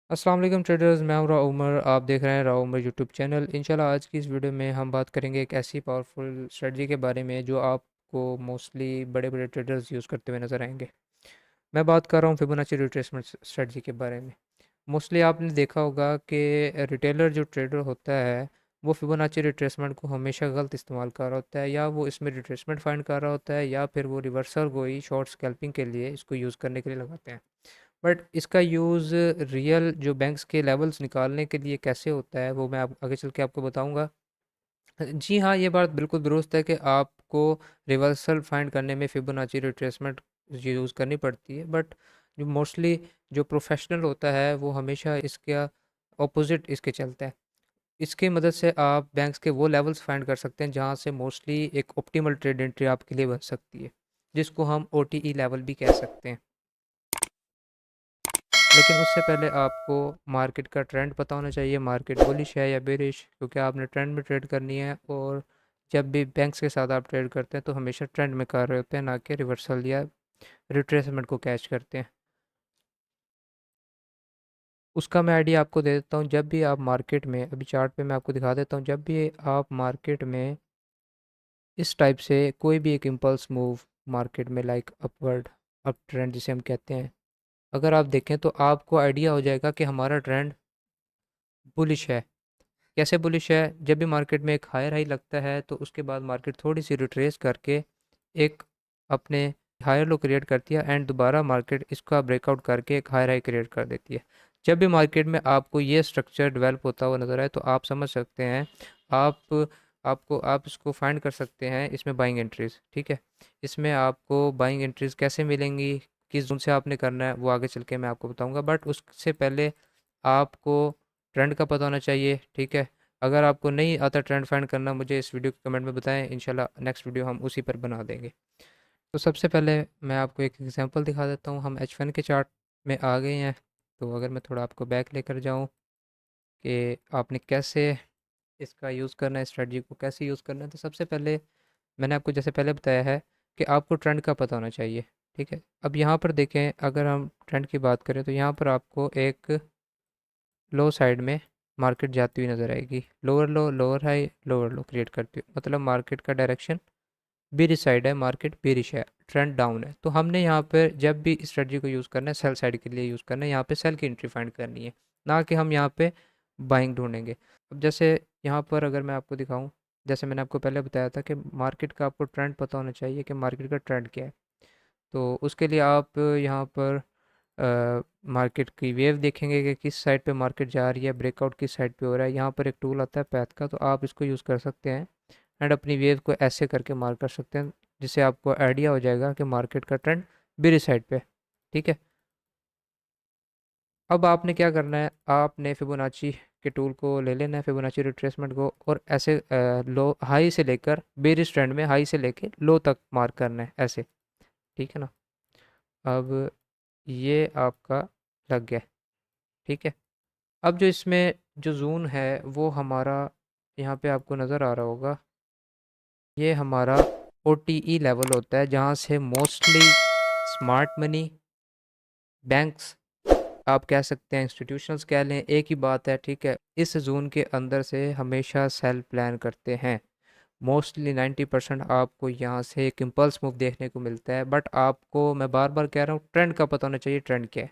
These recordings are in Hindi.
अस्सलाम वालेकुम ट्रेडर्स, मैं हूं राव उमर। आप देख रहे हैं राव उमर यूट्यूब चैनल। इंशाल्लाह आज की इस वीडियो में हम बात करेंगे एक ऐसी पावरफुल स्ट्रेटजी के बारे में जो आपको मोस्टली बड़े बड़े ट्रेडर्स यूज़ करते हुए नज़र आएंगे। मैं बात कर रहा हूं फिबोनाची रिट्रेसमेंट स्ट्रेटजी के बारे में। मोस्टली आपने देखा होगा कि रिटेलर जो ट्रेडर होता है वो फिबोनाची रिट्रेसमेंट को हमेशा गलत इस्तेमाल कर रहा होता है, या वो इसमें रिट्रेसमेंट फाइंड कर रहा होता है, या फिर वो रिवर्सल को ही शॉर्ट स्कैल्पिंग के लिए इसको यूज़ करने के लिए लगाते हैं। बट इसका यूज़ रियल जो बैंक्स के लेवल्स निकालने के लिए कैसे होता है वो मैं आप आगे चल के आपको बताऊंगा। जी हाँ, ये बात बिल्कुल दुरुस्त है कि आपको रिवर्सल फाइंड करने में फिबोनाची रिट्रेसमेंट यूज़ करनी पड़ती है, बट जो मोस्टली जो प्रोफेशनल होता है वो हमेशा इसका ऑपोजिट इसके चलता है। इसकी मदद से आप बैंक्स के वो लेवल्स फाइंड कर सकते हैं जहाँ से मोस्टली एक ऑप्टिमल ट्रेड एंट्री आपके लिए बन सकती है, जिसको हम ओटीई लेवल भी कह सकते हैं। लेकिन उससे पहले आपको मार्केट का ट्रेंड पता होना चाहिए, मार्केट बुलिश है या बेरिश, क्योंकि आपने ट्रेंड में ट्रेड करनी है। और जब भी बैंक्स के साथ आप ट्रेड करते हैं तो हमेशा ट्रेंड में कर रहे होते हैं, ना कि रिवर्सल या रिट्रेसमेंट को कैच करते हैं। उसका मैं आइडिया आपको दे देता हूँ। जब भी आप मार्केट में, अभी चार्ट पे मैं आपको दिखा देता हूँ, जब भी आप मार्केट में इस टाइप से कोई भी एक इम्पल्स मूव मार्केट में, लाइक अपवर्ड, अप ट्रेंड जिसे हम कहते हैं, अगर आप देखें तो आपको आइडिया हो जाएगा कि हमारा ट्रेंड बुलिश है। कैसे बुलिश है? जब भी मार्केट में एक हायर हाई लगता है तो उसके बाद मार्केट थोड़ी सी रिट्रेस करके एक अपने हायर लो क्रिएट करती है, एंड दोबारा मार्केट इसका ब्रेकआउट करके एक हायर हाई क्रिएट कर देती है। जब भी मार्केट में आपको ये स्ट्रक्चर डेवलप होता हुआ नजर आए तो आप समझ सकते हैं, आप आप इसको फाइंड कर सकते हैं इसमें बाइंग एंट्रीज। ठीक है, इसमें आपको बाइंग एंट्रीज कैसे मिलेंगी, किस जोन से आपने करना है, वो आगे चल के मैं आपको बताऊंगा। बट उससे पहले आपको ट्रेंड का पता होना चाहिए। ठीक है, अगर आपको नहीं आता ट्रेंड फाइंड करना, मुझे इस वीडियो के कमेंट में बताएं, इंशाल्लाह नेक्स्ट वीडियो हम उसी पर बना देंगे। तो सबसे पहले मैं आपको एक एग्जांपल दिखा देता हूँ। हम H1 के चार्ट में आ गए हैं। तो अगर मैं थोड़ा आपको बैक लेकर जाऊँ कि आपने कैसे इसका यूज़ करना है, स्ट्रेटजी को कैसे यूज़ करना है, तो सबसे पहले मैंने आपको जैसे पहले बताया है कि आपको ट्रेंड का पता होना चाहिए। ठीक है, अब यहाँ पर देखें, अगर हम ट्रेंड की बात करें तो यहाँ पर आपको एक लो साइड में मार्केट जाती हुई नज़र आएगी, लोअर लो लोअर हाई लोअर लो क्रिएट करती हुई, मतलब मार्केट का डायरेक्शन बेरिश साइड है, मार्केट बेरिश है, ट्रेंड डाउन है। तो हमने यहाँ पर जब भी इस स्ट्रेटजी को यूज़ करना है, सेल साइड के लिए यूज़ करना है, यहाँ पे सेल की एंट्री फाइंड करनी है, ना कि हम यहाँ पे बाइंग ढूंढेंगे। अब जैसे यहाँ पर अगर मैं आपको दिखाऊँ, जैसे मैंने आपको पहले बताया था कि मार्केट का आपको ट्रेंड पता होना चाहिए कि मार्केट का ट्रेंड क्या है। तो उसके लिए आप यहाँ पर मार्केट की वेव देखेंगे कि किस साइड पे मार्केट जा रही है, ब्रेकआउट किस साइड पे हो रहा है। यहाँ पर एक टूल आता है पैथ का, तो आप इसको यूज़ कर सकते हैं एंड अपनी वेव को ऐसे करके मार्क कर सकते हैं, जिससे आपको आइडिया हो जाएगा कि मार्केट का ट्रेंड बेरिश साइड पे। ठीक है, अब आपने क्या करना है, आपने फिबोनाची के टूल को ले लेना है, फिबोनाची रिट्रेसमेंट को, और ऐसे लो हाई से लेकर बेरिश ट्रेंड में हाई से लेकर लो तक मार्क करना है ऐसे। ठीक है ना, अब ये आपका लग गया। ठीक है, अब जो इसमें जो जोन है वो हमारा यहाँ पे आपको नज़र आ रहा होगा, ये हमारा OTE लेवल होता है, जहाँ से मोस्टली स्मार्ट मनी, बैंक्स, आप कह सकते हैं इंस्टीट्यूशंस कह लें, एक ही बात है। ठीक है, इस जोन के अंदर से हमेशा सेल प्लान करते हैं। मोस्टली 90% आपको यहाँ से एक इम्पल्स मूव देखने को मिलता है, बट आपको मैं बार बार कह रहा हूँ ट्रेंड का पता होना चाहिए, ट्रेंड क्या है।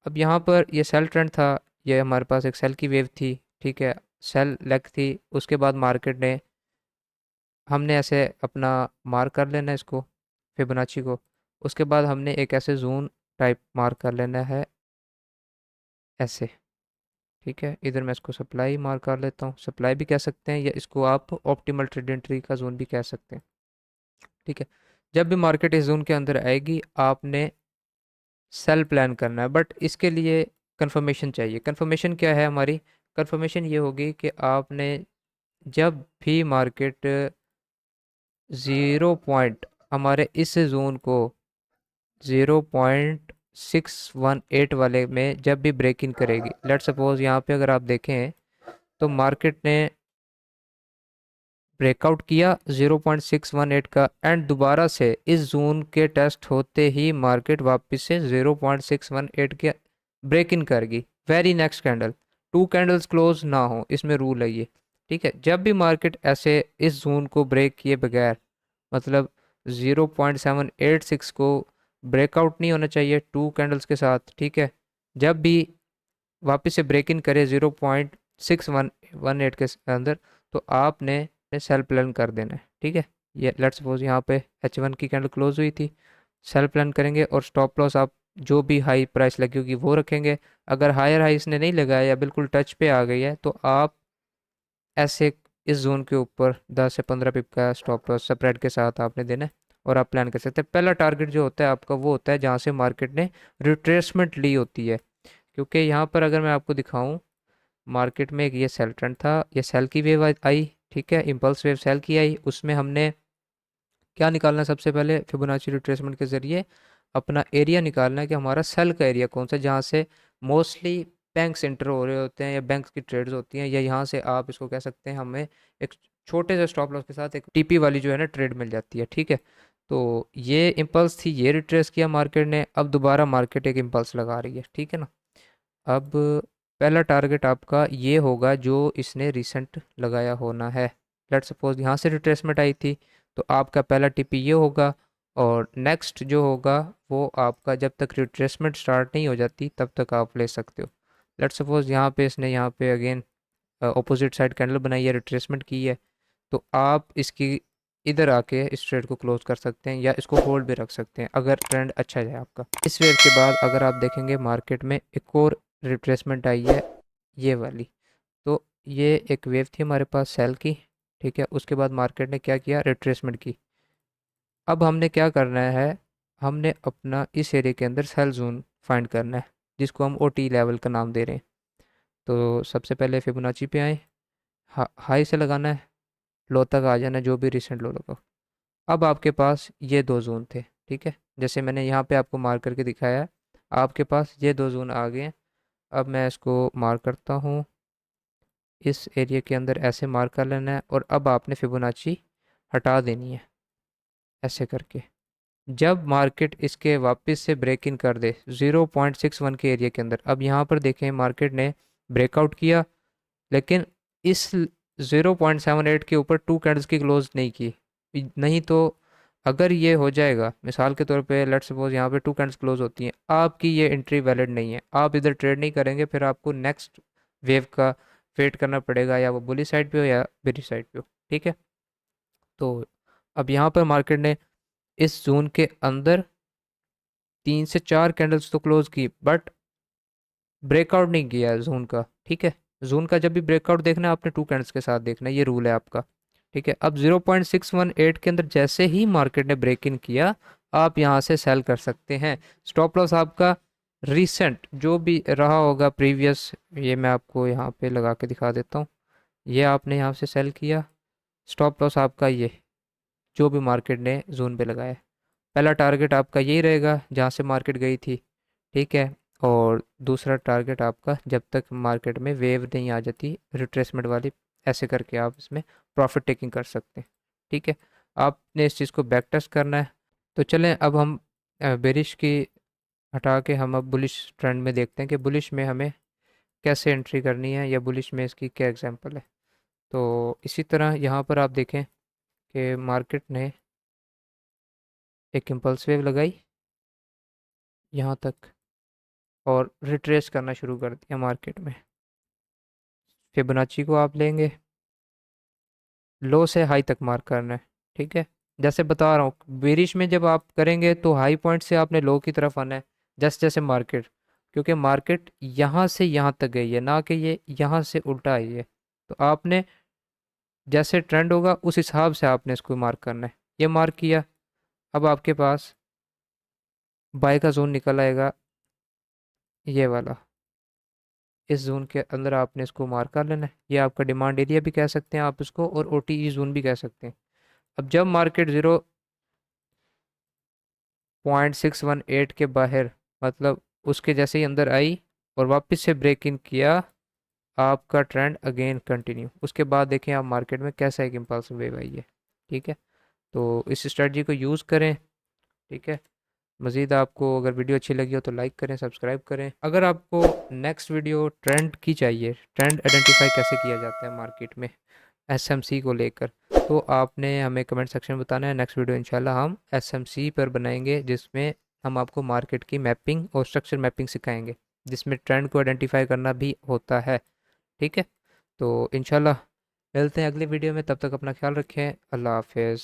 अब यहाँ पर ये सेल ट्रेंड था, ये हमारे पास एक सेल की वेव थी। ठीक है, सेल लेग थी, उसके बाद मार्केट ने, हमने ऐसे अपना मार्क कर लेना है इसको, फिबोनाची को। उसके बाद हमने एक ऐसे जोन टाइप मार्क कर लेना है ऐसे। ठीक है, इधर मैं इसको सप्लाई मार्क कर लेता हूँ, सप्लाई भी कह सकते हैं, या इसको आप ऑप्टिमल ट्रेड एंट्री का जोन भी कह सकते हैं। ठीक है, जब भी मार्केट इस जोन के अंदर आएगी आपने सेल प्लान करना है, बट इसके लिए कंफर्मेशन चाहिए। कंफर्मेशन क्या है हमारी? कंफर्मेशन ये होगी कि आपने जब भी मार्केट 0 पॉइंट, हमारे इस जोन को 0.618 वाले में जब भी ब्रेक इन करेगी, लेट सपोज यहाँ पे अगर आप देखें तो मार्केट ने ब्रेकआउट किया 0.618 का, एंड दोबारा से इस जोन के टेस्ट होते ही मार्केट वापस से 0.618 के ब्रेक इन करेगी। Very next candle, 2 candles close ना हो, इसमें रूल है ये। ठीक है, जब भी मार्केट ऐसे इस जोन को ब्रेक किए बगैर, मतलब 0.786 को ब्रेकआउट नहीं होना चाहिए 2 कैंडल्स के साथ। ठीक है, जब भी वापस से ब्रेक इन करे 0.6118 के अंदर, तो आपने सेल प्लान कर देना है। ठीक है, ये लेट्स सपोज यहाँ पे H1 की कैंडल क्लोज हुई थी, सेल प्लान करेंगे और स्टॉप लॉस आप जो भी हाई प्राइस लगी होगी वो रखेंगे। अगर हायर हाई इसने नहीं लगाया या बिल्कुल टच पे आ गई है, तो आप ऐसे इस जोन के ऊपर 10 से 15 पिप का स्टॉप लॉस स्प्रेड के साथ आपने देना है और आप प्लान कर सकते हैं। पहला टारगेट जो होता है आपका वो होता है जहाँ से मार्केट ने रिट्रेसमेंट ली होती है। क्योंकि यहाँ पर अगर मैं आपको दिखाऊं, मार्केट में एक ये सेल ट्रेंड था, ये सेल की वेव आई। ठीक है, इम्पल्स वेव सेल की आई, उसमें हमने क्या निकालना है सबसे पहले, फिबोनाची रिट्रेसमेंट के जरिए अपना एरिया निकालना है कि हमारा सेल का एरिया कौन सा है, जहाँ से मोस्टली बैंक्स इंटर हो रहे होते हैं या बैंक की ट्रेड्स होती हैं, या यहाँ से आप इसको कह सकते हैं हमें एक छोटे से स्टॉप लॉस के साथ एक टीपी वाली जो है ना ट्रेड मिल जाती है। ठीक है, तो ये इम्पल्स थी, ये रिट्रेस किया मार्केट ने, अब दोबारा मार्केट एक इम्पल्स लगा रही है। ठीक है ना, अब पहला टारगेट आपका ये होगा जो इसने रिसेंट लगाया होना है। लेट्स सपोज यहाँ से रिट्रेसमेंट आई थी, तो आपका पहला टीपी ये होगा, और नेक्स्ट जो होगा वो आपका जब तक रिट्रेसमेंट स्टार्ट नहीं हो जाती तब तक आप ले सकते हो। लेट्स सपोज यहाँ पे इसने यहाँ पे अगेन अपोजिट साइड कैंडल बनाई है, रिट्रेसमेंट की है, तो आप इसकी इधर आके इस ट्रेड को क्लोज कर सकते हैं या इसको होल्ड भी रख सकते हैं अगर ट्रेंड अच्छा जाए आपका। इस वेव के बाद अगर आप देखेंगे मार्केट में एक और रिट्रेसमेंट आई है, ये वाली। तो ये एक वेव थी हमारे पास सेल की। ठीक है, उसके बाद मार्केट ने क्या किया, रिट्रेसमेंट की। अब हमने क्या करना है, हमने अपना इस एरिया के अंदर सेल जोन फाइंड करना है, जिसको हम ओ टी लेवल का नाम दे रहे हैं। तो सबसे पहले फिबोनाची पे आए, हाई से लगाना है, लो तक आ जाना है, जो भी रिसेंट लो लगा। अब आपके पास ये दो जोन थे। ठीक है, जैसे मैंने यहाँ पे आपको मार्क करके दिखाया है, आपके पास ये दो जोन आ गए हैं। अब मैं इसको मार्क करता हूँ, इस एरिया के अंदर ऐसे मार्क कर लेना है, और अब आपने फिबोनाची हटा देनी है ऐसे करके। जब मार्केट इसके वापस से ब्रेक इन कर दे 0.61 के एरिया के अंदर, अब यहाँ पर देखें मार्केट ने ब्रेकआउट किया, लेकिन इस 0.78 के ऊपर 2 कैंडल्स की क्लोज नहीं की। नहीं तो अगर ये हो जाएगा, मिसाल के तौर पे लेट्स सपोज यहाँ पे 2 कैंडल्स क्लोज होती हैं, आपकी ये एंट्री वैलिड नहीं है, आप इधर ट्रेड नहीं करेंगे, फिर आपको नेक्स्ट वेव का वेट करना पड़ेगा, या वो बुली साइड पे हो या बेरी साइड पे हो। ठीक है, तो अब यहाँ पर मार्केट ने इस जोन के अंदर 3 से 4 कैंडल्स तो क्लोज की, बट ब्रेकआउट नहीं किया है जोन का। ठीक है, जोन का जब भी ब्रेकआउट देखना है आपने 2 कैंडल्स के साथ देखना है, ये रूल है आपका। ठीक है, अब 0.618 के अंदर जैसे ही मार्केट ने ब्रेक इन किया, आप यहाँ से सेल कर सकते हैं। स्टॉप लॉस आपका रिसेंट जो भी रहा होगा प्रीवियस, ये मैं आपको यहाँ पे लगा के दिखा देता हूँ, ये आपने यहाँ से सेल किया। स्टॉप लॉस आपका ये जो भी मार्केट ने जोन पे लगाया है, पहला टारगेट आपका यही रहेगा जहाँ से मार्केट गई थी। ठीक है, और दूसरा टारगेट आपका जब तक मार्केट में वेव नहीं आ जाती रिट्रेसमेंट वाली, ऐसे करके आप इसमें प्रॉफिट टेकिंग कर सकते हैं। ठीक है, आपने इस चीज़ को बैक टेस्ट करना है। तो चलें अब हम बेरिश की हटा के हम अब बुलिश ट्रेंड में देखते हैं कि बुलिश में हमें कैसे एंट्री करनी है, या बुलिश में इसकी क्या एग्जांपल है। तो इसी तरह यहाँ पर आप देखें कि मार्केट ने एक इम्पल्स वेव लगाई यहाँ तक और रिट्रेस करना शुरू कर दिया मार्केट में। फिबोनाची को आप लेंगे, लो से हाई तक मार्क करना है। ठीक है, जैसे बता रहा हूँ बेरिश में जब आप करेंगे तो हाई पॉइंट से आपने लो की तरफ आना है, जैसे जैसे मार्केट, क्योंकि मार्केट यहाँ से यहाँ तक गई है, ना कि ये यहाँ से उल्टा आई है। तो आपने जैसे ट्रेंड होगा उस हिसाब से आपने इसको मार्क करना है। ये मार्क किया, अब आपके पास बाय का जोन निकल आएगा, ये वाला। इस जोन के अंदर आपने इसको मार्क कर लेना है, ये आपका डिमांड एरिया भी कह सकते हैं आप इसको, और ओ टी ई जोन भी कह सकते हैं। अब जब मार्केट 0.618 के बाहर, मतलब उसके जैसे ही अंदर आई और वापस से ब्रेक इन किया, आपका ट्रेंड अगेन कंटिन्यू। उसके बाद देखें आप मार्केट में कैसा एक इम्पल्स वेव आई है। ठीक है, तो इस स्ट्रेटजी को यूज़ करें। ठीक है, मज़ीद आपको अगर वीडियो अच्छी लगी हो तो लाइक करें, सब्सक्राइब करें। अगर आपको नेक्स्ट वीडियो ट्रेंड की चाहिए, ट्रेंड आइडेंटिफाई कैसे किया जाता है मार्केट में एसएमसी को लेकर, तो आपने हमें कमेंट सेक्शन में बताना है। नेक्स्ट वीडियो इंशाल्लाह हम एसएमसी पर बनाएंगे, जिसमें हम आपको मार्केट की मैपिंग और स्ट्रक्चर मैपिंग सिखाएंगे, जिसमें ट्रेंड को आइडेंटिफाई करना भी होता है। ठीक है, तो इंशाल्लाह मिलते हैं अगले वीडियो में। तब तक अपना ख्याल रखें। अल्लाह हाफिज़।